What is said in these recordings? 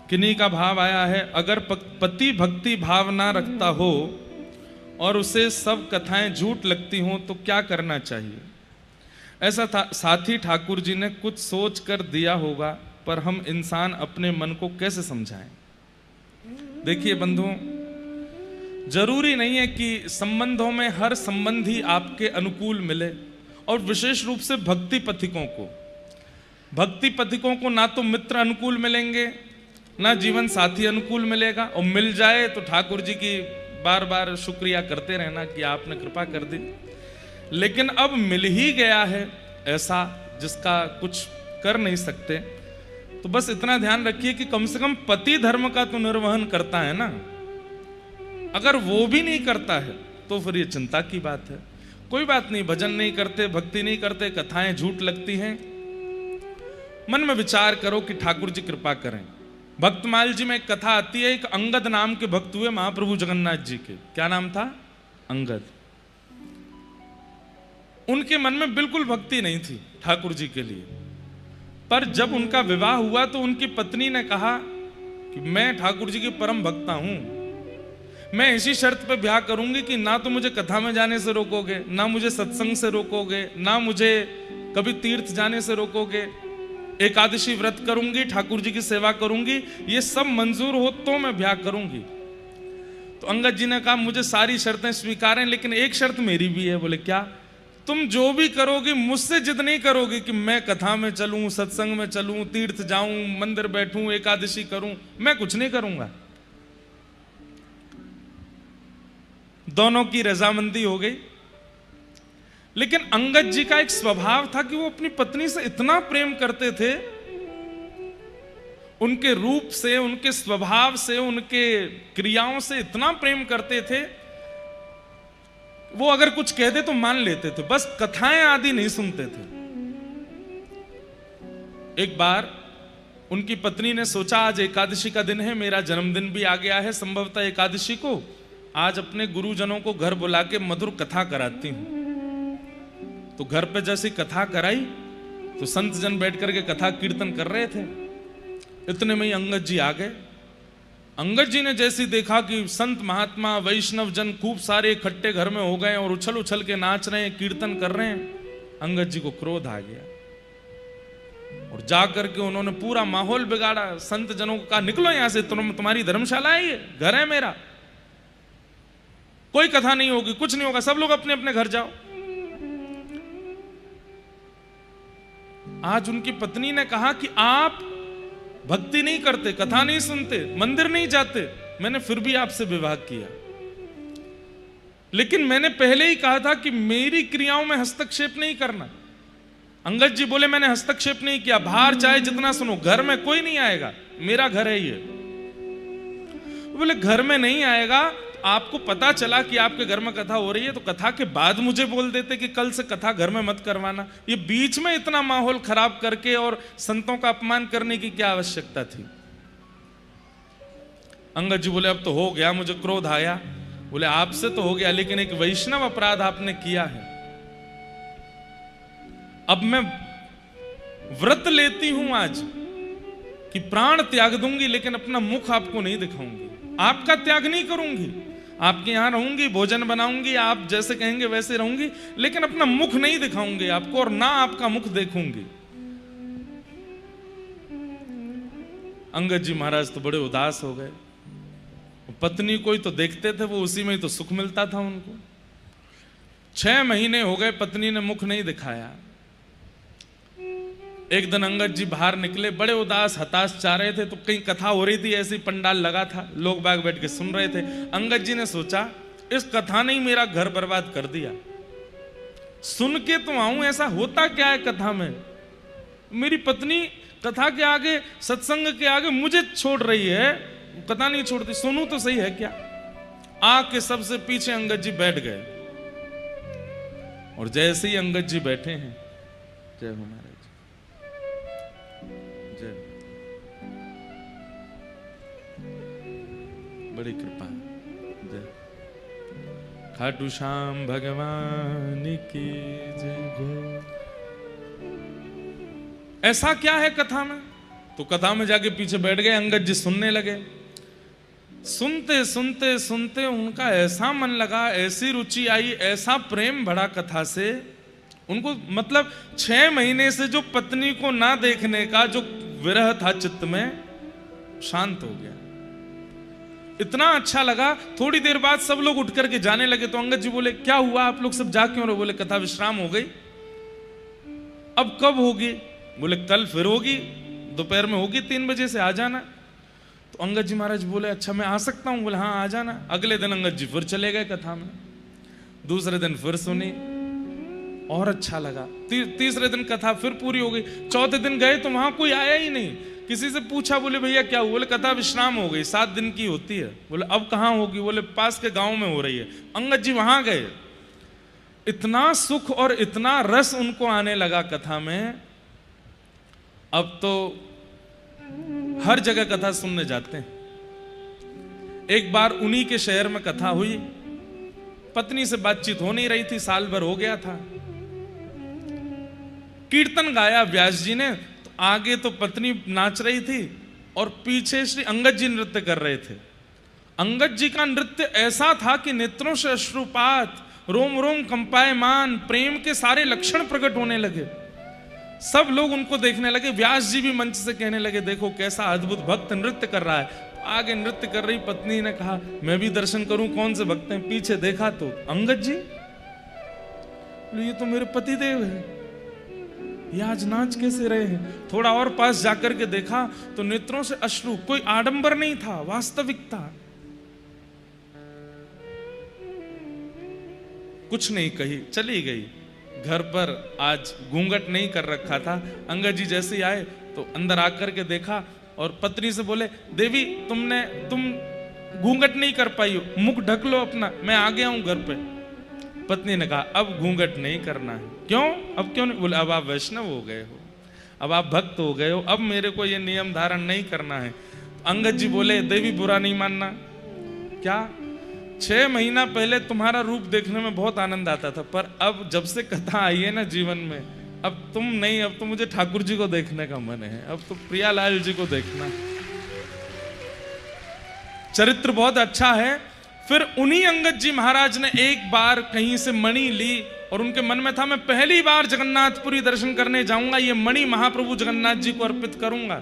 किन्हीं का भाव आया है, अगर पति भक्ति भाव ना रखता हो और उसे सब कथाएं झूठ लगती हों तो क्या करना चाहिए? ऐसा साथी ठाकुर जी ने कुछ सोच कर दिया होगा, पर हम इंसान अपने मन को कैसे समझाएं? देखिए बंधुओं, जरूरी नहीं है कि संबंधों में हर संबंधी आपके अनुकूल मिले, और विशेष रूप से भक्ति पथिकों को ना तो मित्र अनुकूल मिलेंगे, ना जीवन साथी अनुकूल मिलेगा, और मिल जाए तो ठाकुर जी की बार बार शुक्रिया करते रहना कि आपने कृपा कर दी। लेकिन अब मिल ही गया है ऐसा जिसका कुछ कर नहीं सकते, तो बस इतना ध्यान रखिए कि कम से कम पति धर्म का तो निर्वहन करता है ना। अगर वो भी नहीं करता है तो फिर ये चिंता की बात है। कोई बात नहीं, भजन नहीं करते, भक्ति नहीं करते, कथाएं झूठ लगती हैं, मन में विचार करो कि ठाकुर जी कृपा करें। भक्तमाल जी में एक कथा आती है, एक अंगद नाम के भक्त हुए महाप्रभु जगन्नाथ जी के। क्या नाम था? अंगद। उनके मन में बिल्कुल भक्ति नहीं थी ठाकुर जी के लिए, पर जब उनका विवाह हुआ तो उनकी पत्नी ने कहा कि मैं ठाकुर जी की परम भक्ता हूं, मैं इसी शर्त पे ब्याह करूंगी कि ना तो मुझे कथा में जाने से रोकोगे, ना मुझे सत्संग से रोकोगे, ना मुझे कभी तीर्थ जाने से रोकोगे, एकादशी व्रत करूंगी, ठाकुर जी की सेवा करूंगी, ये सब मंजूर हो तो मैं ब्याह करूंगी। तो अंगद जी ने कहा मुझे सारी शर्तें स्वीकार हैं, लेकिन एक शर्त मेरी भी है। बोले क्या? तुम जो भी करोगी मुझसे जिद नहीं करोगी कि मैं कथा में चलूं, सत्संग में चलूं, तीर्थ जाऊं, मंदिर बैठूं, एकादशी करूं, मैं कुछ नहीं करूंगा। दोनों की रजामंदी हो गई। लेकिन अंगद जी का एक स्वभाव था कि वो अपनी पत्नी से इतना प्रेम करते थे, उनके रूप से, उनके स्वभाव से, उनके क्रियाओं से इतना प्रेम करते थे, वो अगर कुछ कह दे तो मान लेते थे, बस कथाएं आदि नहीं सुनते थे। एक बार उनकी पत्नी ने सोचा आज एकादशी का दिन है, मेरा जन्मदिन भी आ गया है संभवतः एकादशी को, आज अपने गुरुजनों को घर बुला के मधुर कथा कराती हूं। तो घर पे जैसी कथा कराई तो संत जन बैठ करके कथा कीर्तन कर रहे थे। इतने में ही अंगद जी आ गए। अंगद जी ने जैसे देखा कि संत महात्मा वैष्णव जन खूब सारे इकट्ठे घर में हो गए और उछल उछल के नाच रहे हैं, कीर्तन कर रहे हैं, अंगद जी को क्रोध आ गया और जाकर के उन्होंने पूरा माहौल बिगाड़ा। संत जनों को कहा निकलो यहां से, तुम्हारी धर्मशाला है ये, घर है मेरा, कोई कथा नहीं होगी, कुछ नहीं होगा, सब लोग अपने अपने घर जाओ। आज उनकी पत्नी ने कहा कि आप भक्ति नहीं करते, कथा नहीं सुनते, मंदिर नहीं जाते, मैंने फिर भी आपसे विवाह किया, लेकिन मैंने पहले ही कहा था कि मेरी क्रियाओं में हस्तक्षेप नहीं करना। अंगद जी बोले मैंने हस्तक्षेप नहीं किया, बाहर चाहे जितना सुनो, घर में कोई नहीं आएगा, मेरा घर है ये। बोले घर में नहीं आएगा, आपको पता चला कि आपके घर में कथा हो रही है तो कथा के बाद मुझे बोल देते कि कल से कथा घर में मत करवाना। ये बीच में इतना माहौल खराब करके और संतों का अपमान करने की क्या आवश्यकता थी? अंगद जी बोले अब तो हो गया, मुझे क्रोध आया। बोले आपसे तो हो गया, लेकिन एक वैष्णव अपराध आपने किया है। अब मैं व्रत लेती हूं आज कि प्राण त्याग दूंगी, लेकिन अपना मुख आपको नहीं दिखाऊंगी, आपका त्याग नहीं करूंगी, आपके यहां रहूंगी, भोजन बनाऊंगी, आप जैसे कहेंगे वैसे रहूंगी, लेकिन अपना मुख नहीं दिखाऊंगी आपको और ना आपका मुख देखूंगी। अंगद जी महाराज तो बड़े उदास हो गए। पत्नी को ही तो देखते थे वो, उसी में ही तो सुख मिलता था उनको। 6 महीने हो गए पत्नी ने मुख नहीं दिखाया। एक दिन अंगद जी बाहर निकले, बड़े उदास हताश चाह रहे थे, तो कहीं कथा हो रही थी, ऐसी पंडाल लगा था, लोग बाग बैठ के सुन रहे थे। अंगद जी ने सोचा इस कथा ने ही मेरा घर बर्बाद कर दिया, सुन के तो आऊं, ऐसा होता क्या है कथा में? मेरी पत्नी कथा के आगे, सत्संग के आगे मुझे छोड़ रही है, कथा नहीं छोड़ती, सुनूं तो सही है क्या? आके सबसे पीछे अंगद जी बैठ गए और जैसे ही अंगद जी बैठे हैं, जय हो महाराज, जय, बड़ी कृपा, जय खाटू श्याम भगवान की जय। ऐसा क्या है कथा में तो कथा में जाके पीछे बैठ गए, अंगद जी सुनने लगे। सुनते सुनते सुनते उनका ऐसा मन लगा, ऐसी रुचि आई, ऐसा प्रेम बढ़ा कथा से, उनको मतलब 6 महीने से जो पत्नी को ना देखने का जो विरह था चित्त में, शांत हो गया। इतना अच्छा लगा। थोड़ी देर बाद सब लोग उठ करके जाने लगे तो अंगद जी बोले, क्या हुआ, आप लोग सब जा क्यों रहे? बोले, कथा विश्राम हो गई। अब कब होगी? बोले, कल फिर होगी, दोपहर में होगी 3 बजे से, आ जाना। तो अंगद जी महाराज बोले, अच्छा मैं आ सकता हूं? बोले, हाँ आ जाना। अगले दिन अंगद जी फिर चले गए कथा में, दूसरे दिन फिर सुनी और अच्छा लगा। तीसरे दिन कथा फिर पूरी हो गई। चौथे दिन गए तो वहां कोई आया ही नहीं। किसी से पूछा, बोले भैया क्या हुआ? बोले, कथा विश्राम हो गई, 7 दिन की होती है। बोले, अब कहाँ होगी? बोले, पास के गांव में हो रही है। अंगद जी वहां गए। इतना सुख और इतना रस उनको आने लगा कथा में, अब तो हर जगह कथा सुनने जाते हैं। एक बार उन्हीं के शहर में कथा हुई, पत्नी से बातचीत हो नहीं रही थी, साल भर हो गया था। कीर्तन गाया व्यास जी ने, तो आगे तो पत्नी नाच रही थी और पीछे श्री अंगद जी नृत्य कर रहे थे। अंगद जी का नृत्य ऐसा था कि नेत्रों से अश्रुपात, रोम रोम कंपायमान, प्रेम के सारे लक्षण प्रकट होने लगे। सब लोग उनको देखने लगे। व्यास जी भी मंच से कहने लगे, देखो कैसा अद्भुत भक्त नृत्य कर रहा है। आगे नृत्य कर रही पत्नी ने कहा, मैं भी दर्शन करूं, कौन से भक्त हैं? पीछे देखा तो अंगद जी। ये तो मेरे पति देव है, ये आज नाच कैसे रहे हैं? थोड़ा और पास जाकर के देखा तो नेत्रों से अश्रु, कोई आडंबर नहीं था, वास्तविकता। कुछ नहीं कही, चली गई। घर पर आज घूंघट नहीं कर रखा था। अंगद जी जैसे ही आए तो अंदर आकर के देखा और पत्नी से बोले, देवी तुम घूंघट नहीं कर पाई हो, मुख ढक लो अपना, मैं आ गया हूं घर पे। पत्नी ने कहा, अब घूंघट नहीं करना है। क्यों? अब क्यों नहीं? बोले, अब आप वैष्णव हो गए हो, अब आप भक्त हो गए हो, अब मेरे को ये नियम धारण नहीं करना है। अंगद जी बोले, देवी बुरा नहीं मानना। क्या? 6 महीना पहले तुम्हारा रूप देखने में बहुत आनंद आता था, पर अब जब से कथा आई है ना जीवन में, अब तुम नहीं, अब तो मुझे ठाकुर जी को देखने का मन है, अब तो प्रियालाल जी को देखना। चरित्र बहुत अच्छा है। फिर उन्हीं अंगद जी महाराज ने एक बार कहीं से मणि ली और उनके मन में था, मैं पहली बार जगन्नाथपुरी दर्शन करने जाऊंगा, ये मणि महाप्रभु जगन्नाथ जी को अर्पित करूंगा।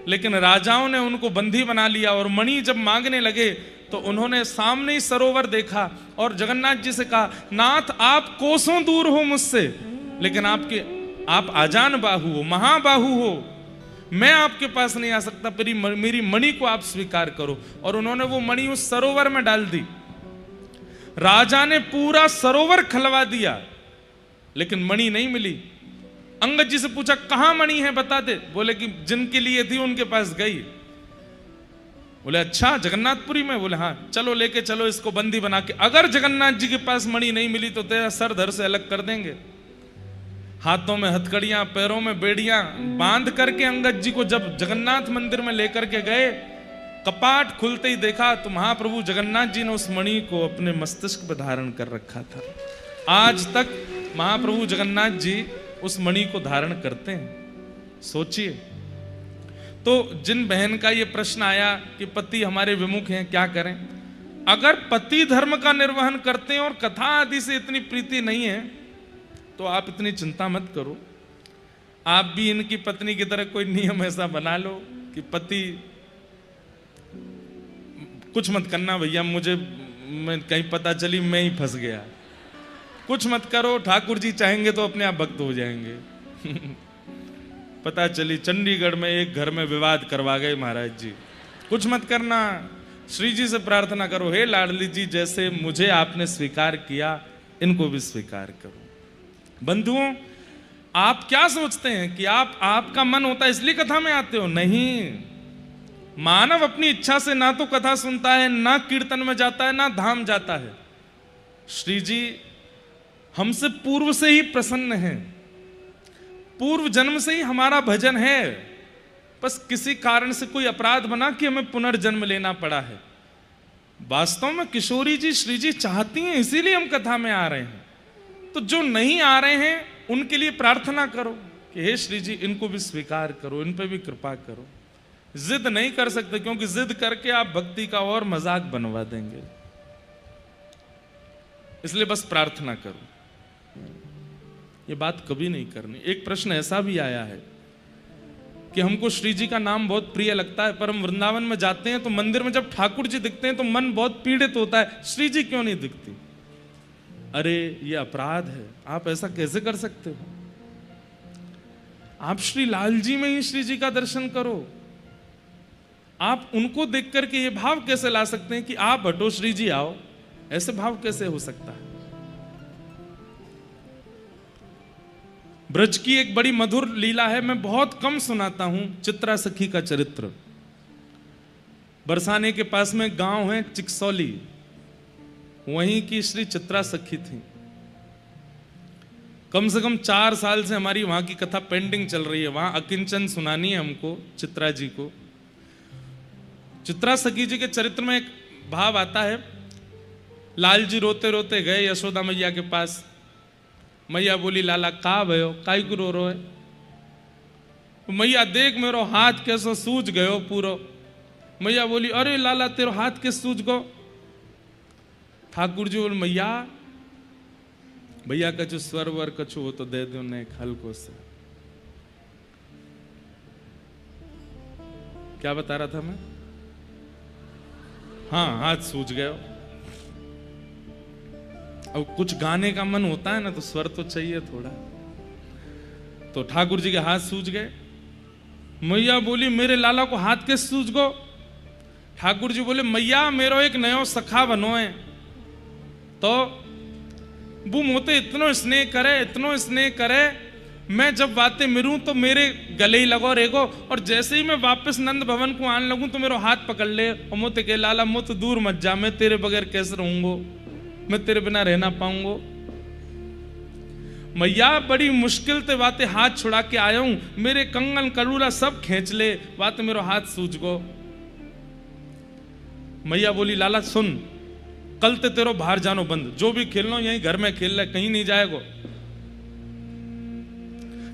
लेकिन राजाओं ने उनको बंदी बना लिया और मणि जब मांगने लगे तो उन्होंने सामने ही सरोवर देखा और जगन्नाथ जी से कहा, नाथ आप कोसों दूर हो मुझसे, लेकिन आप आजान बाहु हो, महाबाहु हो, मैं आपके पास नहीं आ सकता, मेरी मणि को आप स्वीकार करो। और उन्होंने वो मणि उस सरोवर में डाल दी। राजा ने पूरा सरोवर खलवा दिया लेकिन मणि नहीं मिली। अंगद जी से पूछा, कहां मणि है बता दे। बोले कि जिनके लिए थी उनके पास गई। बोले, अच्छा जगन्नाथपुरी में? बोले, हाँ चलो लेके चलो इसको बंदी बना के, अगर जगन्नाथ जी के पास मणि नहीं मिली तो तेरा सर धड़ से अलग कर देंगे। हाथों में हथकड़ियां, पैरों में बेड़ियां बांध करके अंगद जी को जब जगन्नाथ मंदिर में लेकर के गए, कपाट खुलते ही देखा तो महाप्रभु जगन्नाथ जी ने उस मणि को अपने मस्तिष्क पर धारण कर रखा था। आज तक महाप्रभु जगन्नाथ जी उस मणि को धारण करते हैं। सोचिए। तो जिन बहन का ये प्रश्न आया कि पति हमारे विमुख हैं, क्या करें? अगर पति धर्म का निर्वहन करते हैं और कथा आदि से इतनी प्रीति नहीं है तो आप इतनी चिंता मत करो। आप भी इनकी पत्नी की तरह कोई नियम ऐसा बना लो कि पति, कुछ मत करना भैया, मुझे कहीं पता चली मैं ही फंस गया, कुछ मत करो, ठाकुर जी चाहेंगे तो अपने आप भक्त हो जाएंगे। पता चली चंडीगढ़ में एक घर में विवाद करवा गए महाराज जी। कुछ मत करना, श्री जी से प्रार्थना करो, हे लाडली जी जैसे मुझे आपने स्वीकार किया इनको भी स्वीकार करो। बंधुओं, आप क्या सोचते हैं कि आपका मन होता है इसलिए कथा में आते हो? नहीं। मानव अपनी इच्छा से ना तो कथा सुनता है, ना कीर्तन में जाता है, ना धाम जाता है। श्री जी हमसे पूर्व से ही प्रसन्न हैं, पूर्व जन्म से ही हमारा भजन है, बस किसी कारण से कोई अपराध बना कि हमें पुनर्जन्म लेना पड़ा है। वास्तव में किशोरी जी, श्री जी चाहती हैं, इसीलिए हम कथा में आ रहे हैं। तो जो नहीं आ रहे हैं उनके लिए प्रार्थना करो, कि हे श्री जी इनको भी स्वीकार करो, इन पे भी कृपा करो। जिद नहीं कर सकते, क्योंकि जिद करके आप भक्ति का और मजाक बनवा देंगे। इसलिए बस प्रार्थना करो, ये बात कभी नहीं करनी। एक प्रश्न ऐसा भी आया है कि हमको श्री जी का नाम बहुत प्रिय लगता है, पर हम वृंदावन में जाते हैं तो मंदिर में जब ठाकुर जी दिखते हैं तो मन बहुत पीड़ित होता है, श्री जी क्यों नहीं दिखती? अरे ये अपराध है, आप ऐसा कैसे कर सकते हो? आप श्री लाल जी में ही श्री जी का दर्शन करो। आप उनको देख करके ये भाव कैसे ला सकते हैं कि आप हटो श्री जी आओ? ऐसे भाव कैसे हो सकता है? ब्रज की एक बड़ी मधुर लीला है, मैं बहुत कम सुनाता हूं, चित्रा सखी का चरित्र। बरसाने के पास में गांव है चिकसौली, वहीं की श्री चित्रा सखी थी। कम से कम 4 साल से हमारी वहां की कथा पेंडिंग चल रही है, वहां अकिंचन सुनानी है हमको चित्रा जी को। चित्रा सखी जी के चरित्र में एक भाव आता है, लाल जी रोते रोते गए यशोदा मैया के पास। मैया बोली लाला का भयो, काई को रो रो है? मैया देख मेरो हाथ कैसो सूज गयो पूरो। मैया बोली अरे लाला तेरो हाथ कैसे सूज गो? ठाकुर जी बोल मैया भैया कछु स्वर वर कछु हो तो दे दो ने हल्को से। क्या बता रहा था मैं? हाँ हाथ सूज गए। अब कुछ गाने का मन होता है ना तो स्वर तो चाहिए थोड़ा, तो ठाकुर जी के हाथ सूज गए। मैया बोली मेरे लाला को हाथ कैसे सूज गो? ठाकुर जी बोले मैया मेरो एक नयो सखा बनो है, तो वो मोते इतनो स्नेह करे, इतनो स्नेह करे, मैं जब बातें मिलूं तो मेरे गले ही लगो रेगो, और जैसे ही मैं वापस नंद भवन को आने लगूं तो मेरा हाथ पकड़ ले और मोते के लाला मुत दूर मत जा, मैं तेरे बगैर कैसे रहूंगो, मैं तेरे बिना रहना पाऊंगो। मैया बड़ी मुश्किल से बातें हाथ छुड़ा के आया हूं, मेरे कंगन करूला सब खींच ले, बात मेरा हाथ सूझ गो। मैया बोली लाला सुन, कल ते तेरो बाहर जानो बंद, जो भी खेलना यहीं घर में खेल ले, कहीं नहीं जाएगो।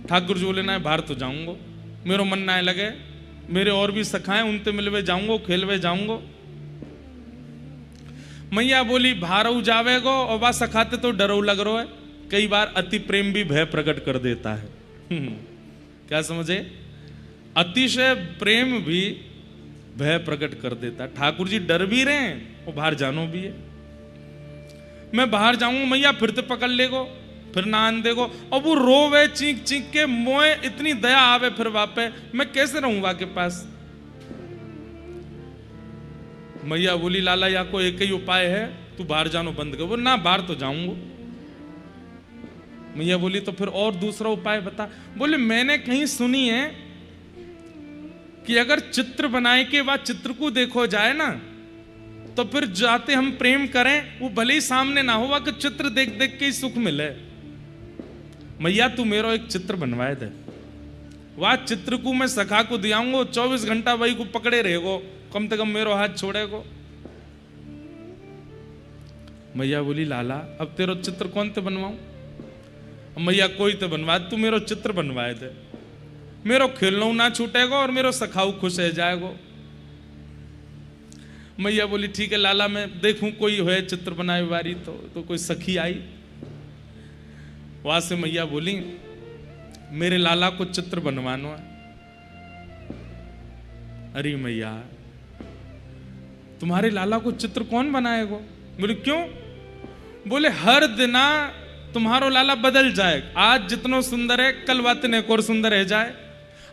ठाकुर जी बोले ना बाहर तो जाऊंगो, मेरो मन ना लगे, मेरे और भी सखाएं उनते मिलवे जाऊंगो, खेलवे जाऊंगो। मैया बोली भारऊ जावेगो और वह सखाते तो डरो लग रहा है। कई बार अति प्रेम भी भय प्रकट कर देता है। क्या समझे? अतिशय प्रेम भी भय प्रकट कर देता है। ठाकुर जी डर भी रहे हैं और बाहर जानो भी है। मैं बाहर जाऊंगा मैया फिर तो पकड़ लेगो, फिर ना आन देगो, और वो रोवे चीख चीख के, मोए इतनी दया आवे फिर वापे, मैं कैसे रहूंगा के पास? मैया बोली लाला या को एक ही उपाय है, तू बाहर जानो बंद कर। वो ना बाहर तो जाऊंगा। मैया बोली तो फिर और दूसरा उपाय बता। बोले मैंने कहीं सुनी है कि अगर चित्र बनाए के बाद चित्र को देखो जाए ना, तो फिर जाते हम प्रेम करें, वो भले ही सामने ना हुआ कि चित्र देख देख के ही सुख मिले। मैया तू मेरा एक चित्र बनवाए दे, वह चित्र को मैं सखा को दियाऊंगा, 24 घंटा वही को पकड़े रहेगो, कम से कम मेरो हाथ छोड़ेगो। मैया बोली लाला अब तेरो चित्र कौन ते बनवाऊं? मैया कोई तो बनवा, तू मेरो चित्र बनवाए दे, मेरो खेलना ना छूटेगा और मेरो सखाऊ खुश रह जाएगो। मैया बोली ठीक है लाला, मैं देखूं कोई है चित्र बनाए वारी। तो कोई सखी आई, वहां से मैया बोली मेरे लाला को चित्र बनवाना है। अरे मैया तुम्हारे लाला को चित्र कौन बनाएगा? बोले क्यों? बोले हर दिना तुम्हारो लाला बदल जाए, आज जितनो सुंदर है कल बातें एक और सुंदर रह जाए।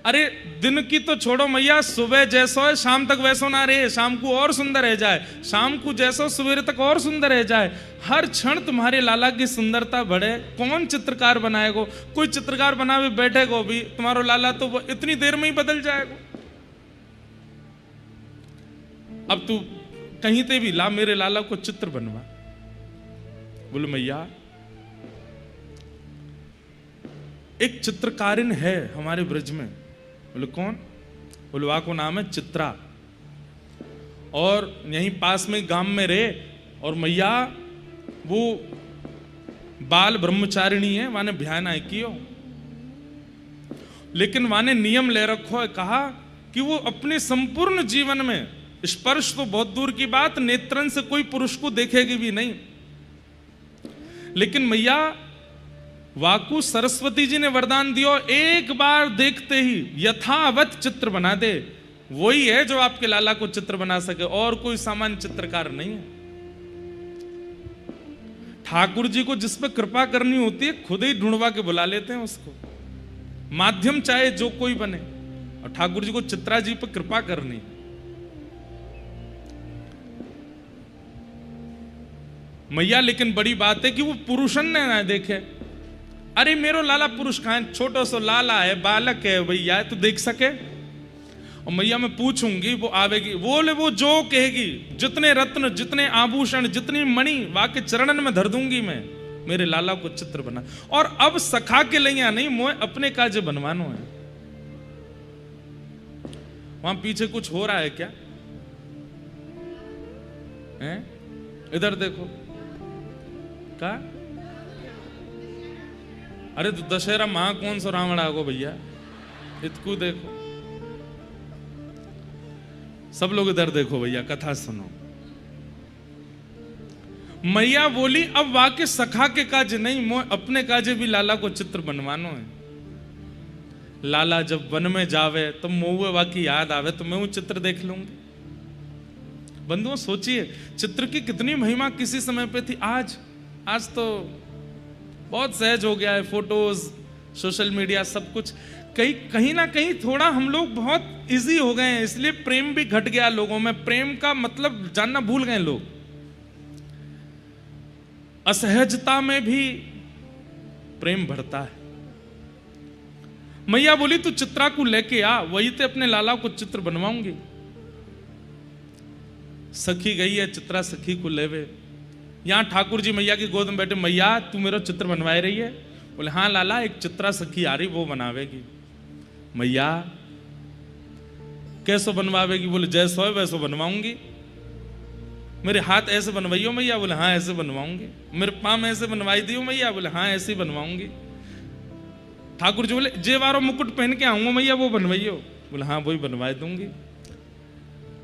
अरे दिन की तो छोड़ो मैया, सुबह जैसो है शाम तक वैसो ना रहे, शाम को और सुंदर रह जाए, शाम को जैसो सवेरे तक और सुंदर रह जाए। हर क्षण तुम्हारे लाला की सुंदरता बढ़े। कौन चित्रकार बनाएगो? कोई चित्रकार बनावे बैठेगो भी, तुम्हारो लाला तो वो इतनी देर में ही बदल जाएगो। अब तू कहीं ते भी ला, मेरे लाला को चित्र बनवा। बोले मैया एक चित्रकारिन है हमारे ब्रज में। बोले कौन? बोले वह को नाम है चित्रा, और यहीं पास में गांव में रहे, और मैया वो बाल ब्रह्मचारिणी है, माने ध्यान आए कियो। लेकिन वहां ने नियम ले रखो है, कहा कि वो अपने संपूर्ण जीवन में स्पर्श तो बहुत दूर की बात, नेत्रन से कोई पुरुष को देखेगी भी नहीं। लेकिन मैया वाकु सरस्वती जी ने वरदान दिया, एक बार देखते ही यथावत चित्र बना दे। वही है जो आपके लाला को चित्र बना सके, और कोई सामान्य चित्रकार नहीं है। ठाकुर जी को जिस पे कृपा करनी होती है खुद ही ढूंढवा के बुला लेते हैं उसको, माध्यम चाहे जो कोई बने। और ठाकुर जी को चित्रा जी पर कृपा करनी। मैया लेकिन बड़ी बात है कि वो पुरुषन ने ना देखे। अरे मेरो लाला पुरुष कहां है, छोटा सा लाला है, बालक है भैया, तो देख सके। और मैया मैं पूछूंगी, वो आवेगी, बोले वो जो कहेगी, जितने रत्न, जितने आभूषण, जितनी मणि वाके चरणन में धर दूंगी मैं, मेरे लाला को चित्र बना। और अब सखा के लिए नहीं, मोए अपने काजे बनवानो है। वहां पीछे कुछ हो रहा है क्या है? इधर देखो का, अरे तो दशहरा मां कौन सा रावण आगो भैया, इतकू देखो। सब लोग इधर देखो भैया, कथा सुनो। मैया बोली अब वाके सखा के काज नहीं, मोए अपने काजे भी लाला को चित्र बनवानो है। लाला जब वन में जावे तो मोए वाकी याद आवे तो मैं वो चित्र देख लूंगी। बंधुओं सोचिए, चित्र की कितनी महिमा किसी समय पे थी। आज तो बहुत सहज हो गया है, फोटोज, सोशल मीडिया, सब कुछ कहीं ना कहीं थोड़ा हम लोग बहुत इजी हो गए हैं, इसलिए प्रेम भी घट गया लोगों में। प्रेम का मतलब जानना भूल गए लोग। असहजता में भी प्रेम बढ़ता है। मैया बोली तू चित्रा को लेके आ, वही ते अपने लाला को चित्र बनवाऊंगी। सखी गई है, चित्रा सखी को लेवे। यहां ठाकुर जी मैया की गोद में बैठे, मैया तू मेरा चित्र बनवाए रही है? बोले हाँ लाला, एक चित्रा सखी आ रही, वो बनावेगी। मैया कैसो बनवावेगी? बोले जैसो है वैसो बनवाऊंगी। मेरे हाथ ऐसे बनवाइयो मैया? बोले हाँ ऐसे बनवाऊंगी। मेरे पाँव ऐसे बनवाई दियो मैया? बोले हाँ ऐसे ही बनवाऊंगी। ठाकुर जी बोले जे वारो मुकुट पहन के आऊंगा मैया, वो बनवाइयो? बोले हाँ वही बनवाई दूंगी।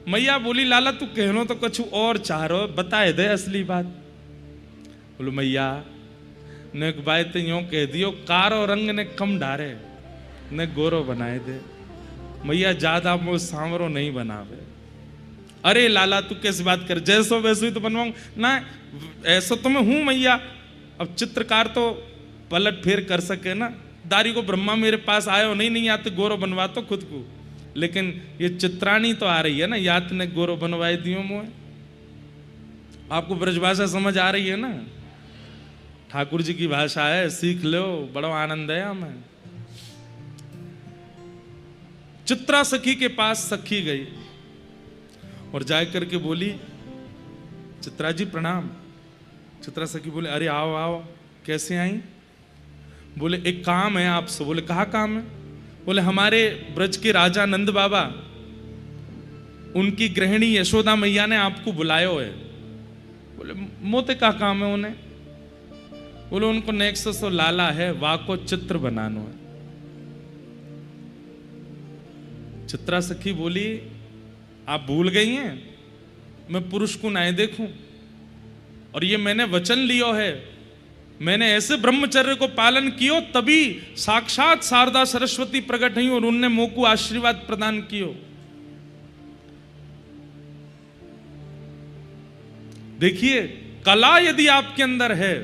मैया बोली लाला तू कहनो तो कछु और चाह रहो, बताए दे असली बात। बोलो मैया ने एक बात यूं कह दियो, कारो रंग ने कम डारे ने गोरो बनाए दे। मैया ज्यादा वो सांवरो नहीं बनावे। अरे लाला तू कैसी बात कर, जैसो वैसो ही तो बनवाऊं ना, ऐसा तो मैं हूं मैया। अब चित्रकार तो पलट फेर कर सके ना। दारी को ब्रह्मा मेरे पास आयो नहीं आते गोरो बनवा तो खुद को, लेकिन ये चित्राणी तो आ रही है ना, याद ने गोरो बनवाए दियो मुझे। आपको ब्रजभाषा समझ आ रही है ना? ठाकुर जी की भाषा है, सीख लो, बड़ा आनंद है हमें। चित्रा सखी के पास सखी गई और जाए करके बोली चित्रा जी प्रणाम। चित्रा सखी बोले अरे आओ आओ, कैसे आई? बोले एक काम है आपसे। बोले कहा काम है? बोले हमारे ब्रज के राजा नंद बाबा, उनकी गृहिणी यशोदा मैया ने आपको बुलायो है। बोले मोते का काम है उन्हें? बोले उनको नेक्सस लाला है, वाह को चित्र बनानो है। चित्रा सखी बोली आप भूल गई हैं, मैं पुरुष को नहीं देखूं, और ये मैंने वचन लियो है, मैंने ऐसे ब्रह्मचर्य को पालन कियो तभी साक्षात शारदा सरस्वती प्रकट हुई और उनने मोह को आशीर्वाद प्रदान कियो। देखिए कला यदि आपके अंदर है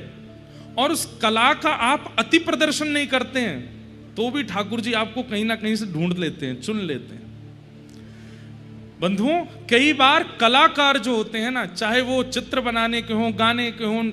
और उस कला का आप अति प्रदर्शन नहीं करते हैं, तो भी ठाकुर जी आपको कहीं ना कहीं से ढूंढ लेते हैं, चुन लेते हैं। बंधुओं कई बार कलाकार जो होते हैं ना, चाहे वो चित्र बनाने के हों, गाने के हों,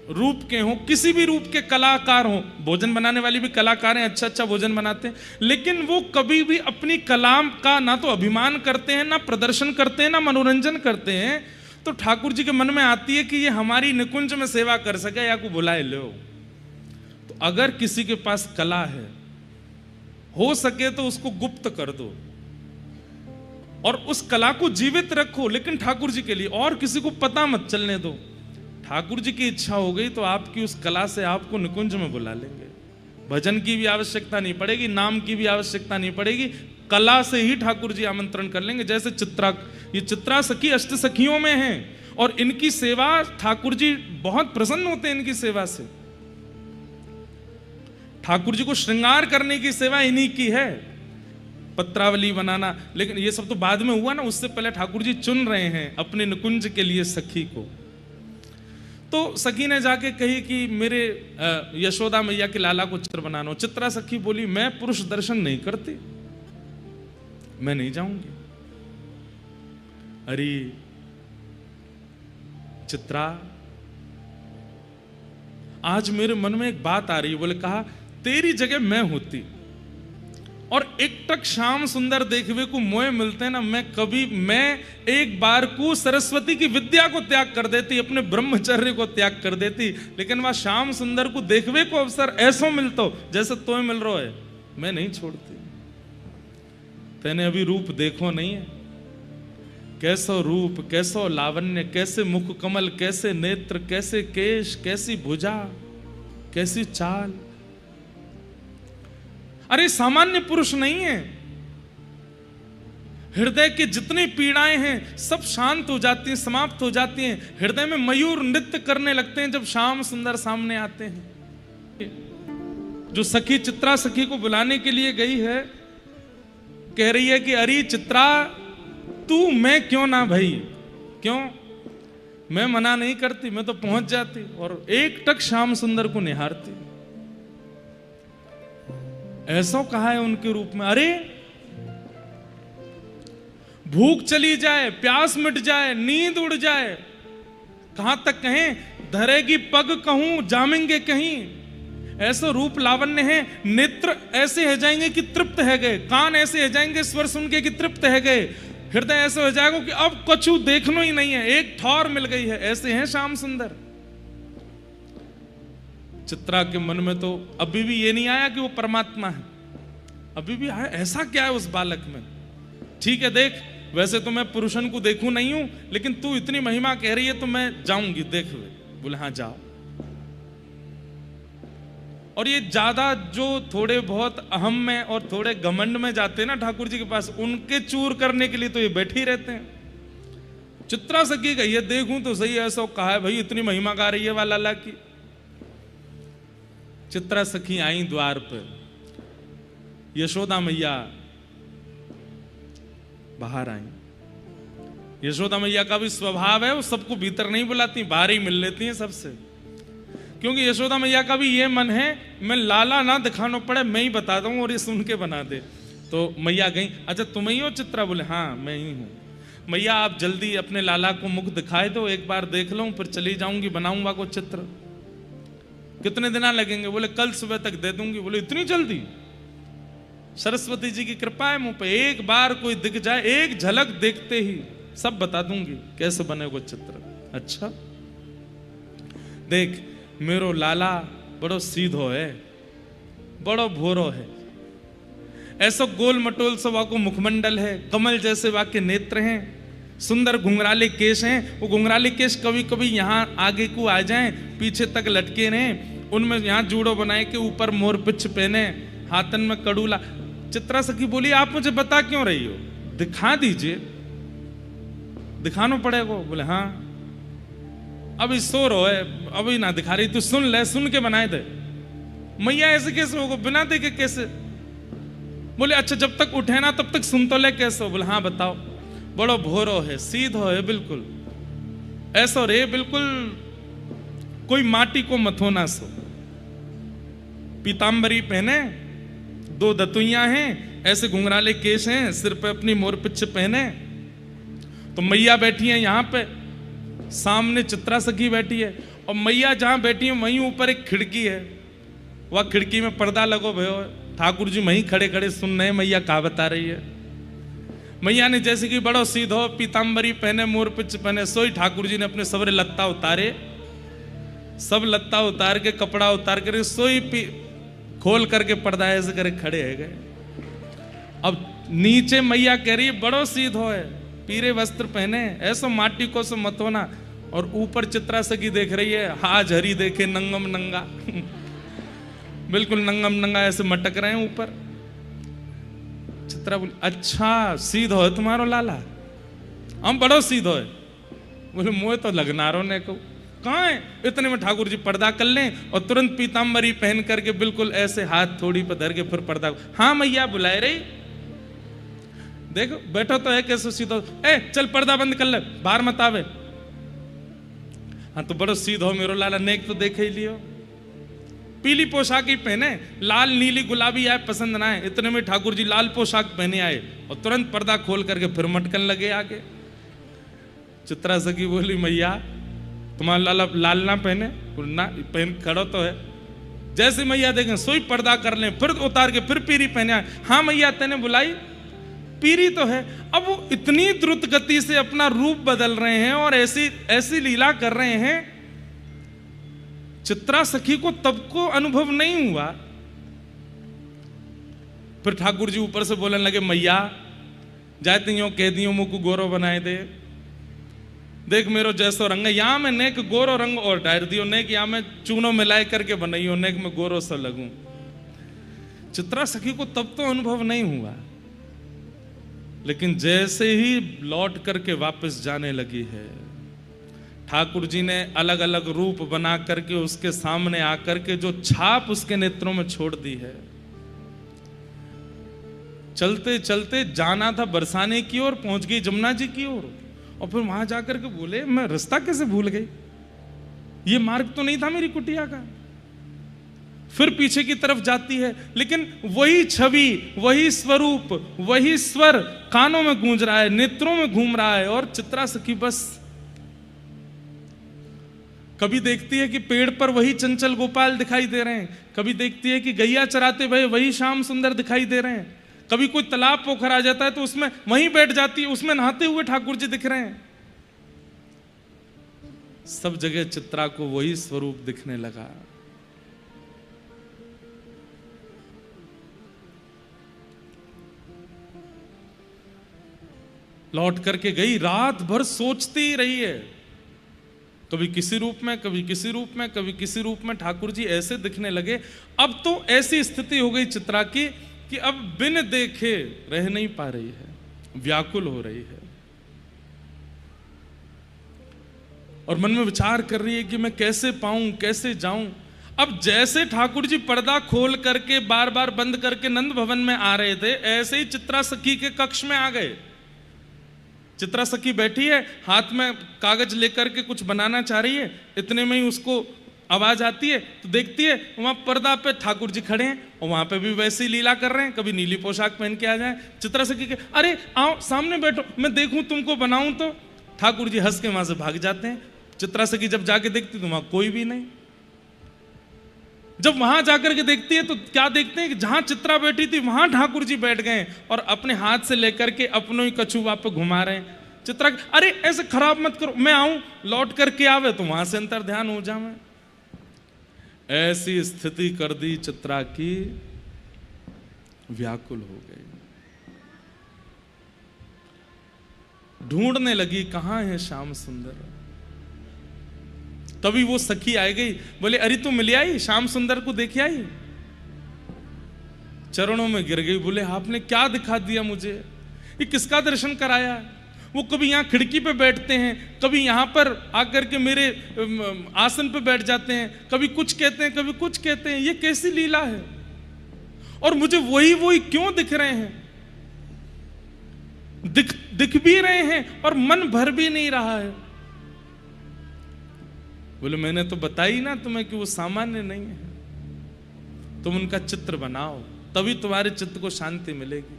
रूप के हों, किसी भी रूप के कलाकार हों, भोजन बनाने वाली भी कलाकार हैं, अच्छा अच्छा भोजन बनाते हैं, लेकिन वो कभी भी अपनी कला का ना तो अभिमान करते हैं, ना प्रदर्शन करते हैं, ना मनोरंजन करते हैं। तो ठाकुर जी के मन में आती है कि ये हमारी निकुंज में सेवा कर सके या को बुलाए लो। तो अगर किसी के पास कला है, हो सके तो उसको गुप्त कर दो और उस कला को जीवित रखो, लेकिन ठाकुर जी के लिए, और किसी को पता मत चलने दो। ठाकुर जी की इच्छा हो गई तो आपकी उस कला से आपको निकुंज में बुला लेंगे। भजन की भी आवश्यकता नहीं पड़ेगी, नाम की भी आवश्यकता नहीं पड़ेगी, कला से ही ठाकुर जी आमंत्रण कर लेंगे। जैसे ये चित्रा सखी अष्ट सखियों में हैं और इनकी सेवा ठाकुर जी बहुत प्रसन्न होते हैं इनकी सेवा से। ठाकुर जी को श्रृंगार करने की सेवा इन्हीं की है, पत्रावली बनाना। लेकिन ये सब तो बाद में हुआ ना, उससे पहले ठाकुर जी चुन रहे हैं अपने निकुंज के लिए सखी को। तो सखी ने जाके कही कि मेरे यशोदा मैया के लाला को चित्र बनाना हो। चित्रा सखी बोली मैं पुरुष दर्शन नहीं करती, मैं नहीं जाऊंगी। अरे चित्रा, आज मेरे मन में एक बात आ रही है। बोले कहा तेरी जगह मैं होती और एक टक श्याम सुंदर देखवे को मोह मिलते हैं ना, मैं एक बार को सरस्वती की विद्या को त्याग कर देती, अपने ब्रह्मचर्य को त्याग कर देती। लेकिन वह श्याम सुंदर को देखवे को अवसर ऐसो मिलतो जैसे तोय मिल रहा है, मैं नहीं छोड़ती। तेने अभी रूप देखो नहीं है, कैसो रूप, कैसो लावण्य, कैसे मुख कमल, कैसे नेत्र, कैसे केश, कैसी भुजा, कैसी चाल। अरे सामान्य पुरुष नहीं है। हृदय की जितनी पीड़ाएं हैं सब शांत हो जाती हैं, समाप्त हो जाती हैं। हृदय में मयूर नृत्य करने लगते हैं जब श्याम सुंदर सामने आते हैं। जो सखी चित्रा सखी को बुलाने के लिए गई है, कह रही है कि अरे चित्रा तू, मैं क्यों ना भाई, क्यों? मैं मना नहीं करती, मैं तो पहुंच जाती और एक टक श्याम सुंदर को निहारती। ऐसा कहा है उनके रूप में। अरे भूख चली जाए, प्यास मिट जाए, नींद उड़ जाए, कहां तक कहें, धरेगी पग कहूं जामेंगे कहीं। ऐसा रूप लावण्य है। नेत्र ऐसे हो जाएंगे कि तृप्त है गए, कान ऐसे हो जाएंगे स्वर सुन के कि तृप्त है गए, हृदय ऐसे हो जाएगा कि अब कछु देखना ही नहीं है, एक ठौर मिल गई है। ऐसे हैं श्याम सुंदर। चित्रा के मन में तो अभी भी ये नहीं आया कि वो परमात्मा है, अभी भी आया ऐसा क्या है उस बालक में। ठीक है देख, वैसे तो मैं पुरुषन को देखूं नहीं हूं, लेकिन तू इतनी महिमा कह रही है तो मैं जाऊंगी देख ले। बोले हाँ जाओ। और ये ज्यादा जो थोड़े बहुत अहम में और थोड़े घमंड में जाते हैं ना ठाकुर जी के पास, उनके चूर करने के लिए तो ये बैठे ही रहते हैं। चित्रा सखी का ये देखूं तो सही, ऐसा कहा है भाई, इतनी महिमा गा रही है वाला लाला की। चित्रा सखी आई द्वार पर, यशोदा मैया बाहर आई। यशोदा मैया का भी स्वभाव है, वो सबको भीतर नहीं बुलाती, बाहर ही मिल लेती हैं सबसे। क्योंकि यशोदा मैया का भी ये मन है मैं लाला ना दिखाना पड़े, मैं ही बता दूं और ये सुन के बना दे। तो मैया गई, अच्छा तुम ही हो चित्रा? बोले हाँ मैं ही हूं। मैया आप जल्दी अपने लाला को मुख दिखाए दो, एक बार देख लूं फिर चली जाऊंगी, बनाऊंगा को चित्र। कितने दिन लगेंगे? बोले कल सुबह तक दे दूंगी। बोले इतनी जल्दी? सरस्वती जी की कृपा है मुंह पे, एक बार कोई दिख जाए, एक झलक देखते ही सब बता दूंगी कैसे बने वो चित्र। अच्छा देख मेरो लाला बड़ो सीधो है, बड़ो भोरो है, ऐसा गोल मटोल सा वाको मुखमंडल है, कमल जैसे वाके नेत्र हैं, सुंदर घुंघराले केश हैं। वो घुंघराले केश कभी कभी यहाँ आगे को आ जाएं, पीछे तक लटके रहें, उनमें यहाँ जूड़ो बनाए के ऊपर मोर पिछ पहने, हाथन में कड़ूला। चित्रा सखी बोली आप मुझे बता क्यों रही हो, दिखा दीजिए, दिखाना पड़ेगा। बोले हाँ अभी सो रो है, अभी ना दिखा रही, तू सुन ले, सुन के बनाए दे। मैया ऐसे कैसे होगा, बिना देखे कैसे? बोले अच्छा जब तक उठे ना तब तक सुन तो ले, कैसे हो? बोले हाँ बताओ। बड़ो भोरो है, सीधो है बिल्कुल, ऐसा रे बिल्कुल कोई माटी को मथोना सो। पीतांबरी पहने, दो दतुइयां हैं, ऐसे घुंघराले केश हैं, सिर पे अपनी मोर पिच्छ पहने। तो मैया बैठी है यहाँ पे, सामने चित्रा सखी बैठी है, और मैया जहां बैठी है वहीं ऊपर एक खिड़की है, वह खिड़की में पर्दा लगो भयो। ठाकुर जी वहीं खड़े खड़े सुन रहे मैया क्या बता रही है। मैया ने जैसे कि बड़ो सीधो पीतांबरी पहने, मोर पिच पहने, सोई ठाकुर जी ने अपने सबरे लत्ता उतारे, सब लत्ता उतार के कपड़ा उतार कर सोई खोल करके पर्दा ऐसे करे खड़े है गए। अब नीचे मैया कह रही है बड़ो सीधो है, पीरे वस्त्र पहने, ऐसो माटी को सो मतोना, और ऊपर चित्रा सखी देख रही है, हाज हरी देखे नंगम नंगा। बिल्कुल नंगम नंगा ऐसे मटक रहे हैं ऊपर। चित्रा बोली अच्छा सीधो है तुम्हारो लाला, हम बड़ो सीधो है। बोले मोए तो लगनारो ने को कहाँ है। इतने में ठाकुर जी पर्दा कर लें और तुरंत पीताम्बरी पहन करके बिल्कुल ऐसे हाथ थोड़ी पर धर के फिर पर्दा, हाँ मैया बुलाए रही, देखो बैठो तो है कैसे सीधो, ए चल पर्दा बंद कर ले बाहर मत आवे। हाँ तो बड़ो सीधो मेरो लाला, नेक तो देखे ही लियो। पीली पोशाक ही पहने, लाल नीली गुलाबी आए पसंद ना है। इतने में ठाकुर जी लाल पोशाक पहने आए और तुरंत पर्दा खोल करके फिर मटकन लगे आगे। चित्रा सखी बोली मैया तुम्हारा लाला लाल ना पहने, ना पहन खड़ो तो है। जैसे मैया देखें सोई पर्दा कर लें, फिर उतार के फिर पीरी पहने आए। हाँ मैया तेने बुलाई, पीरी तो है। अब वो इतनी द्रुत गति से अपना रूप बदल रहे हैं और ऐसी ऐसी लीला कर रहे हैं, चित्रा सखी को तब को अनुभव नहीं हुआ। फिर ठाकुर जी ऊपर से बोलने लगे मैया जाते यूं कह दियो मुझको गोरो बनाए दे, देख मेरो जैसो रंग है, यहां में नेक गोरो रंग और डायर दियो, नेक यहां में चूनो मिलाए करके बनाइयो, नेक में गोरो सा लगूं। चित्रा सखी को तब तो अनुभव नहीं हुआ, लेकिन जैसे ही लौट करके वापस जाने लगी है, ठाकुर जी ने अलग अलग रूप बना करके उसके सामने आकर के जो छाप उसके नेत्रों में छोड़ दी है। चलते चलते जाना था बरसाने की ओर, पहुंच गई जमुना जी की ओर, और फिर वहां जाकर के बोले मैं रास्ता कैसे भूल गई, ये मार्ग तो नहीं था मेरी कुटिया का। फिर पीछे की तरफ जाती है, लेकिन वही छवि, वही स्वरूप, वही स्वर कानों में गूंज रहा है, नेत्रों में घूम रहा है। और चित्रा सखी बस कभी देखती है कि पेड़ पर वही चंचल गोपाल दिखाई दे रहे हैं, कभी देखती है कि गैया चराते हुए वही श्याम सुंदर दिखाई दे रहे हैं, कभी कोई तालाब पोखर आ जाता है तो उसमें वहीं बैठ जाती है, उसमें नहाते हुए ठाकुर जी दिख रहे हैं। सब जगह चित्रा को वही स्वरूप दिखने लगा। लौट करके गई, रात भर सोचती ही रही है, कभी किसी रूप में, कभी किसी रूप में, कभी किसी रूप में ठाकुर जी ऐसे दिखने लगे। अब तो ऐसी स्थिति हो गई चित्रा की कि अब बिन देखे रह नहीं पा रही है, व्याकुल हो रही है और मन में विचार कर रही है कि मैं कैसे पाऊं, कैसे जाऊं। अब जैसे ठाकुर जी पर्दा खोल करके बार बार बंद करके नंद भवन में आ रहे थे, ऐसे ही चित्रा सखी के कक्ष में आ गए। चित्रा सखी बैठी है, हाथ में कागज लेकर के कुछ बनाना चाह रही है, इतने में ही उसको आवाज आती है तो देखती है वहां पर्दा पे ठाकुर जी खड़े हैं और वहां पे भी वैसी लीला कर रहे हैं, कभी नीली पोशाक पहन के आ जाए। चित्रा सखी के अरे आओ सामने बैठो, मैं देखूं तुमको बनाऊं तो। ठाकुर जी हंस के वहां से भाग जाते हैं। चित्रा सखी जब जाके देखती तो वहां कोई भी नहीं। जब वहां जाकर के देखती है तो क्या देखते हैं कि जहां चित्रा बैठी थी वहां ठाकुर जी बैठ गए और अपने हाथ से लेकर के अपनों ही कछुआ पे घुमा रहे हैं। चित्रा अरे ऐसे खराब मत करो, मैं आऊं लौट करके आवे तो वहां से अंतर ध्यान हो जावे। ऐसी स्थिति कर दी चित्रा की, व्याकुल हो गई, ढूंढने लगी कहां है श्याम सुंदर। तभी वो सखी आ गई, बोले अरे तू मिल आई, श्याम सुंदर को देख आई। चरणों में गिर गई, बोले आपने क्या दिखा दिया मुझे, ये किसका दर्शन कराया। वो कभी यहाँ खिड़की पे बैठते हैं, कभी यहाँ पर आकर के मेरे आसन पे बैठ जाते हैं, कभी कुछ कहते हैं कभी कुछ कहते हैं, ये कैसी लीला है। और मुझे वही वही क्यों दिख रहे हैं, दिख भी रहे हैं और मन भर भी नहीं रहा है। बोले मैंने तो बताई ना तुम्हें कि वो सामान्य नहीं है, तुम उनका चित्र बनाओ तभी तुम्हारे चित्त को शांति मिलेगी।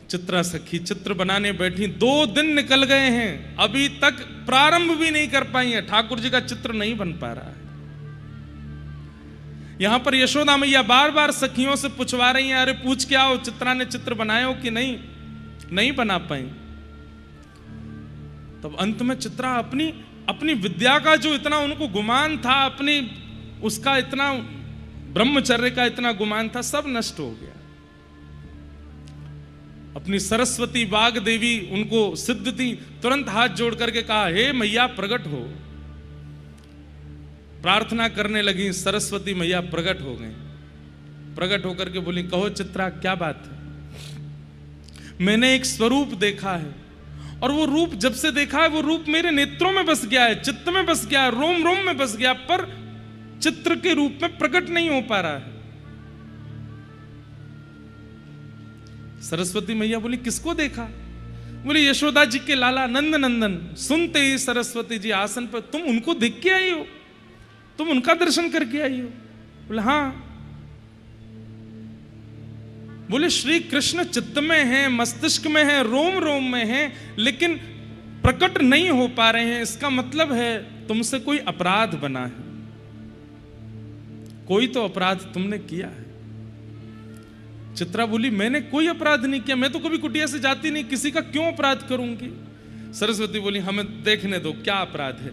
चित्रा सखी चित्र बनाने बैठी, 2 दिन निकल गए हैं, अभी तक प्रारंभ भी नहीं कर पाई है, ठाकुर जी का चित्र नहीं बन पा रहा है। यहां पर यशोदा मैया बार बार सखियों से पूछवा रही हैं, अरे पूछ के आओ चित्रा ने चित्र बनाए हो कि नहीं, नहीं बना पाई। तब अंत में चित्रा अपनी विद्या का जो इतना उनको गुमान था, अपनी उसका इतना ब्रह्मचर्य का इतना गुमान था, सब नष्ट हो गया। अपनी सरस्वती वाग देवी उनको सिद्ध थी, तुरंत हाथ जोड़ करके कहा हे मैया प्रकट हो। प्रार्थना करने लगी, सरस्वती मैया प्रकट हो गई। प्रकट होकर के बोली, कहो चित्रा क्या बात है? मैंने एक स्वरूप देखा है, और वो रूप जब से देखा है वो रूप मेरे नेत्रों में बस गया है, चित्त में बस गया है, रोम रोम में बस गया, पर चित्र के रूप में प्रकट नहीं हो पा रहा है। सरस्वती मैया बोली, किसको देखा? बोली, यशोदा जी के लाला नंद नंदन। सुनते ही सरस्वती जी आसन पर, तुम उनको देख के आई हो? तुम उनका दर्शन करके आई हो? बोले, हाँ। बोले, श्री कृष्ण चित्त में है, मस्तिष्क में है, रोम रोम में है, लेकिन प्रकट नहीं हो पा रहे हैं। इसका मतलब है तुमसे कोई अपराध बना है, कोई तो अपराध तुमने किया है। चित्रा बोली, मैंने कोई अपराध नहीं किया, मैं तो कभी कुटिया से जाती नहीं, किसी का क्यों अपराध करूंगी? सरस्वती बोली, हमें देखने दो क्या अपराध है।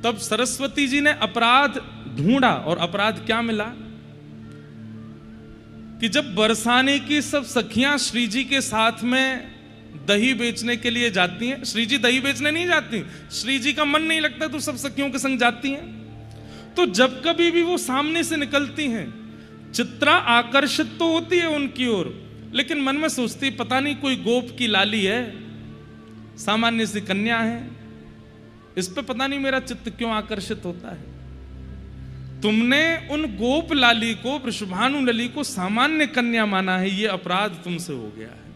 तब सरस्वती जी ने अपराध ढूंढा, और अपराध क्या मिला कि जब बरसाने की सब सखियां श्री जी के साथ में दही बेचने के लिए जाती हैं, श्री जी दही बेचने नहीं जाती, श्री जी का मन नहीं लगता तो सब सखियों के संग जाती हैं। तो जब कभी भी वो सामने से निकलती हैं, चित्रा आकर्षित तो होती है उनकी ओर, लेकिन मन में सोचती, पता नहीं कोई गोप की लाली है, सामान्य सी कन्या है, इस पे पता नहीं मेरा चित्त क्यों आकर्षित होता है। तुमने उन गोप लाली को, वृषभानु लली को सामान्य कन्या माना है, ये अपराध तुमसे हो गया है।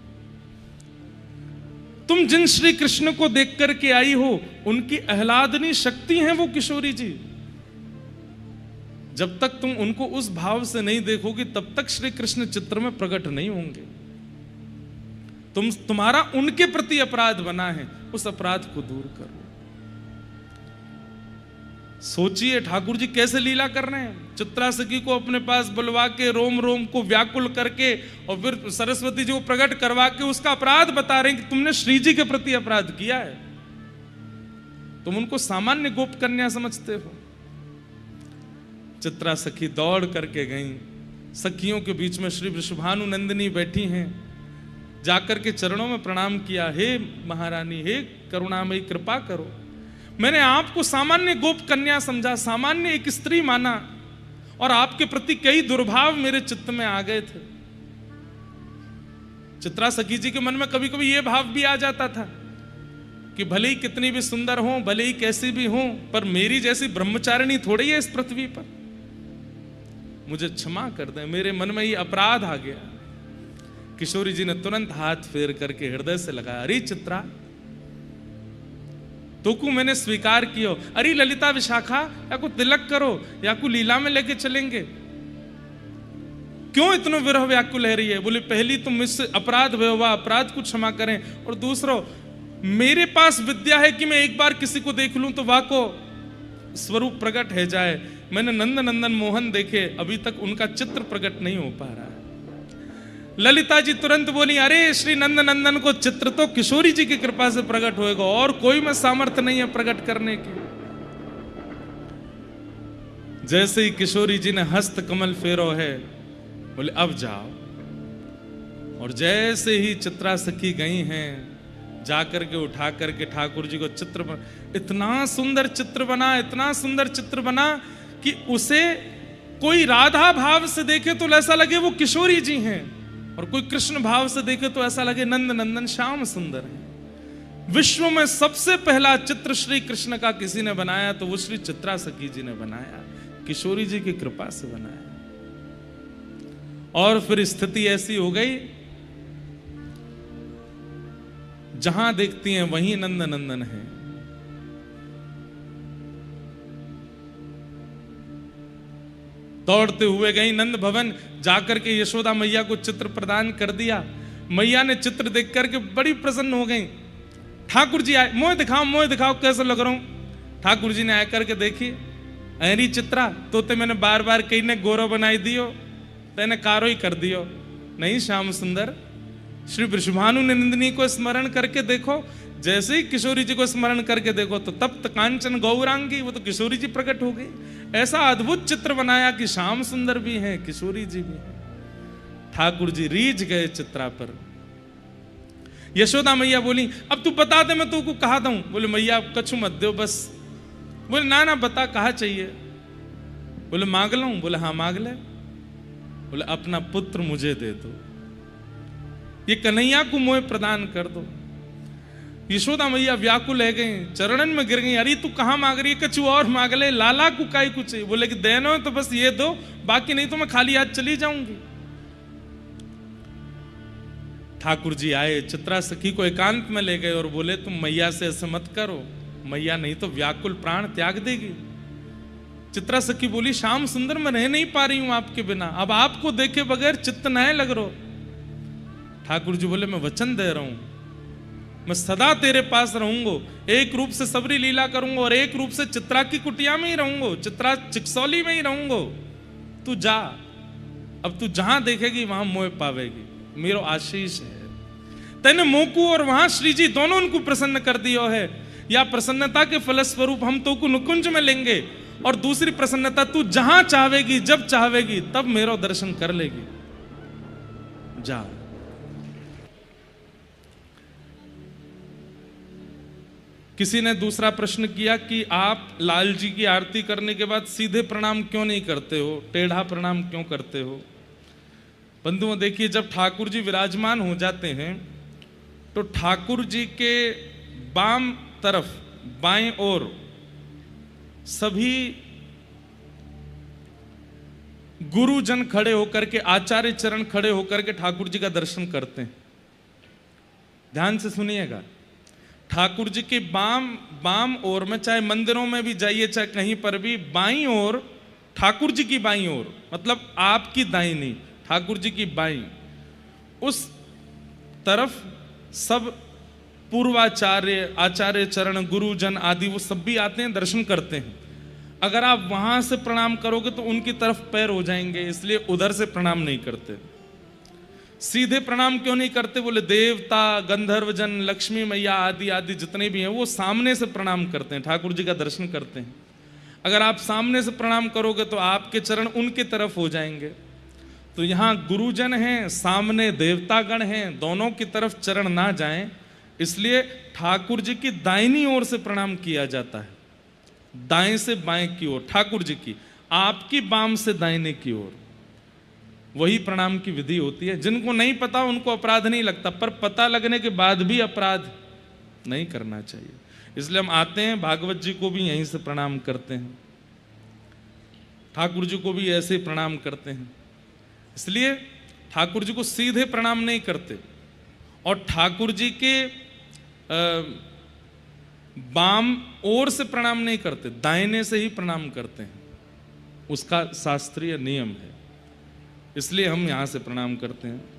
तुम जिन श्री कृष्ण को देख करके आई हो, उनकी आह्लादनी शक्ति है वो किशोरी जी। जब तक तुम उनको उस भाव से नहीं देखोगी, तब तक श्री कृष्ण चित्र में प्रकट नहीं होंगे। तुम्हारा उनके प्रति अपराध बना है, उस अपराध को दूर करो। सोचिए ठाकुर जी कैसे लीला कर रहे हैं। चित्रा सखी को अपने पास बुलवा के, रोम रोम को व्याकुल करके, और फिर सरस्वती जी को प्रकट करवा के उसका अपराध बता रहे हैं कि तुमने श्री जी के प्रति अपराध किया है। तुम उनको सामान्य गोप कन्या समझते हो। चित्रा सखी दौड़ करके गई, सखियों के बीच में श्री वृषभानु नंदिनी बैठी हैं, जाकर के चरणों में प्रणाम किया, हे महारानी, हे करुणामयी, कृपा करो। मैंने आपको सामान्य गोप कन्या समझा, सामान्य एक स्त्री माना, और आपके प्रति कई दुर्भाव मेरे चित्त में आ गए थे। चित्रा सखी जी के मन में कभी कभी यह भाव भी आ जाता था कि भले ही कितनी भी सुंदर हो, भले ही कैसी भी हो, पर मेरी जैसी ब्रह्मचारिणी थोड़ी है इस पृथ्वी पर, मुझे क्षमा कर दे, मेरे मन में ये अपराध आ गया। किशोरी जी ने तुरंत हाथ फेर करके हृदय से लगाया, अरे चित्रा, तो को मैंने स्वीकार कियो, अरे ललिता विशाखा, या को तिलक करो, या को लीला में लेके चलेंगे, क्यों इतना विरह व्याकुल है रही है? बोले, पहली तुम इससे अपराध हुआ, अपराध को क्षमा करें, और दूसरो मेरे पास विद्या है कि मैं एक बार किसी को देख लूं तो वाको स्वरूप प्रकट है जाए। मैंने नंद नंदन मोहन देखे, अभी तक उनका चित्र प्रकट नहीं हो पा रहा है। ललिता जी तुरंत बोली, अरे श्री नंद नंदन को चित्र तो किशोरी जी की कृपा से प्रकट होएगा, और कोई में सामर्थ्य नहीं है प्रकट करने की। जैसे ही किशोरी जी ने हस्त कमल फेरो है, बोले अब जाओ। और जैसे ही चित्रा सखी गई हैं, जाकर के उठा करके ठाकुर जी को चित्र बना, इतना सुंदर चित्र बना, इतना सुंदर चित्र बना कि उसे कोई राधा भाव से देखे तो ऐसा लगे वो किशोरी जी हैं, और कोई कृष्ण भाव से देखे तो ऐसा लगे नंद नंदन श्याम सुंदर है। विश्व में सबसे पहला चित्र श्री कृष्ण का किसी ने बनाया तो वो श्री चित्रा सखी जी ने बनाया, किशोरी जी की कृपा से बनाया। और फिर स्थिति ऐसी हो गई, जहां देखती हैं वहीं नंद नंदन है। दौड़ते हुए गई नंद भवन, जाकर के यशोदा मैया को चित्र प्रदान कर दिया। मैया ने चित्र देख करके बड़ी प्रसन्न हो गई। ठाकुर जी आए, मोह दिखाओ कैसे लग रहा हूं। ठाकुर जी ने आकर के देखी, अरे चित्रा, तो ते मैंने बार बार कहीं ने गोरो बनाई दियो, तेने कारो ही कर दियो। नहीं श्याम सुंदर, श्री वृषभानु नंदिनी को स्मरण करके देखो, जैसे ही किशोरी जी को स्मरण करके देखो तो तप्त कांचन गौरांगी, वो तो किशोरी जी प्रकट हो गई। ऐसा अद्भुत चित्र बनाया कि श्याम सुंदर भी हैं, किशोरी जी भी हैं। ठाकुर जी रीझ गए चित्रा पर। यशोदा मैया बोली, अब तू बता दे, मैं तुमको कहा दूं। बोले, मैया कछु मत दो बस। बोले, ना बता, कहा चाहिए। बोले मांग लूं? बोले हाँ मांग ले। बोले अपना पुत्र मुझे दे दो, ये कन्हैया को मोह प्रदान कर दो। यशोदा मैया व्याकुल है गई, चरणन में गिर गई, अरे तू कहां मांग रही है, कछु और मांग ले, लाला को काई कुछ। बोले कि देनो तो बस ये दो, बाकी नहीं तो मैं खाली हाथ चली जाऊंगी। ठाकुर जी आए, चित्रा सखी को एकांत में ले गए और बोले तुम मैया से ऐसे मत करो, मैया नहीं तो व्याकुल प्राण त्याग देगी। चित्रा सखी बोली श्याम सुंदर मैं रह नहीं पा रही हूं आपके बिना, अब आपको देखे बगैर चित्त नए लग रहा। ठाकुर जी बोले मैं वचन दे रहा हूं, मैं सदा तेरे पास रहूंगा, एक रूप से सबरी लीला करूंगा और एक रूप से चित्रा की कुटिया में ही रहूंगा, चित्रा चिकसौली में ही रहूंगा। तू जा, अब तू जहां देखेगी वहां मोह पावेगी, मेरो आशीष है। तेने मोकू और वहां श्री जी दोनों उनको प्रसन्न कर दियो है, या प्रसन्नता के फलस्वरूप हम तो को नुकुंज में लेंगे, और दूसरी प्रसन्नता तू जहां चाहेगी जब चाहेगी तब मेरो दर्शन कर लेगी। जा। किसी ने दूसरा प्रश्न किया कि आप लाल जी की आरती करने के बाद सीधे प्रणाम क्यों नहीं करते हो, टेढ़ा प्रणाम क्यों करते हो? बंधुओं देखिए, जब ठाकुर जी विराजमान हो जाते हैं तो ठाकुर जी के बाम तरफ बाएं ओर सभी गुरुजन खड़े होकर के, आचार्य चरण खड़े होकर के ठाकुर जी का दर्शन करते हैं। ध्यान से सुनिएगा, ठाकुर जी के बाम ओर में, चाहे मंदिरों में भी जाइए चाहे कहीं पर भी, बाईं ओर ठाकुर जी की बाईं ओर, मतलब आपकी दाईं नहीं, ठाकुर जी की बाईं, उस तरफ सब पूर्वाचार्य, आचार्य चरण, गुरुजन आदि वो सब भी आते हैं, दर्शन करते हैं। अगर आप वहां से प्रणाम करोगे तो उनकी तरफ पैर हो जाएंगे, इसलिए उधर से प्रणाम नहीं करते। सीधे प्रणाम क्यों नहीं करते? बोले देवता, गंधर्वजन, लक्ष्मी मैया आदि आदि जितने भी हैं वो सामने से प्रणाम करते हैं, ठाकुर जी का दर्शन करते हैं। अगर आप सामने से प्रणाम करोगे तो आपके चरण उनके तरफ हो जाएंगे। तो यहाँ गुरुजन हैं, सामने देवतागण हैं, दोनों की तरफ चरण ना जाएं, इसलिए ठाकुर जी की दाहिनी ओर से प्रणाम किया जाता है, दाएं से बाएं की ओर ठाकुर जी की, आपकी बाम से दाहिने की ओर, वही प्रणाम की विधि होती है। जिनको नहीं पता उनको अपराध नहीं लगता, पर पता लगने के बाद भी अपराध नहीं करना चाहिए। इसलिए हम आते हैं, भागवत जी को भी यहीं से प्रणाम करते हैं, ठाकुर जी को भी ऐसे ही प्रणाम करते हैं। इसलिए ठाकुर जी को सीधे प्रणाम नहीं करते, और ठाकुर जी के बाम ओर से प्रणाम नहीं करते, दाहिने से ही प्रणाम करते हैं, उसका शास्त्रीय नियम है, इसलिए हम यहां से प्रणाम करते हैं।